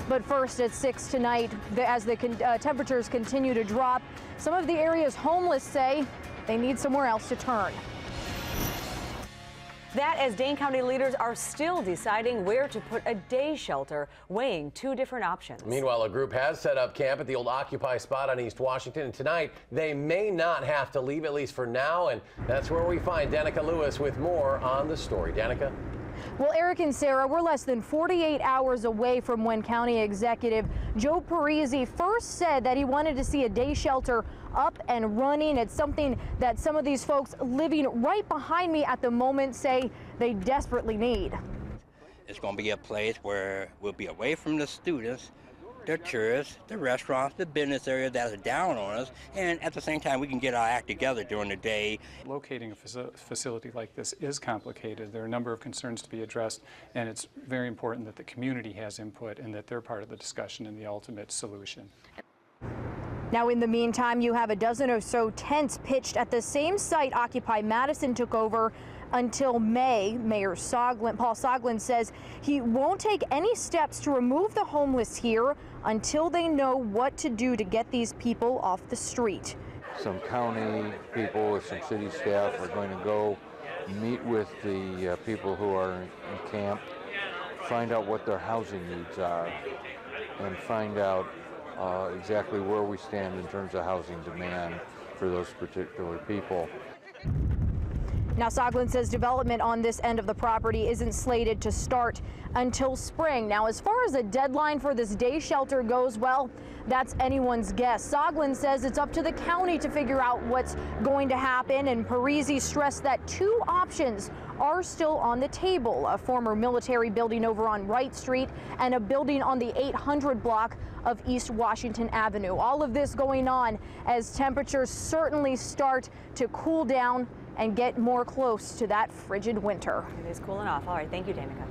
But first at 6 tonight, as the temperatures continue to drop, some of the area's homeless say they need somewhere else to turn. That as Dane County leaders are still deciding where to put a day shelter, weighing two different options. Meanwhile, a group has set up camp at the old Occupy spot on East Washington, and tonight they may not have to leave, at least for now, and that's where we find Dannika Lewis with more on the story. Danica? Well, Eric and Sarah, we're less than 48 hours away from when County Executive Joe Parisi first said that he wanted to see a day shelter up and running. It's something that some of these folks living right behind me at the moment say they desperately need. It's going to be a place where we'll be away from the students, the tourists, the restaurants, the business area that's down on us, and at the same time we can get our act together during the day. Locating a facility like this is complicated. There are a number of concerns to be addressed, and it's very important that the community has input and that they're part of the discussion and the ultimate solution. Now, in the meantime, you have a dozen or so tents pitched at the same site Occupy Madison took over until May. Mayor Paul Soglin says he won't take any steps to remove the homeless here until they know what to do to get these people off the street. Some county people with some city staff are going to go meet with the people who are in camp, find out what their housing needs are, and find out exactly where we stand in terms of housing demand for those particular people. Now, Soglin says development on this end of the property isn't slated to start until spring. Now, as far as a deadline for this day shelter goes, well, that's anyone's guess. Soglin says it's up to the county to figure out what's going to happen, and Parisi stressed that two options are still on the table: a former military building over on Wright Street and a building on the 800 block of East Washington Avenue. All of this going on as temperatures certainly start to cool down and get more close to that frigid winter. It is cooling off. All right, thank you, Danica.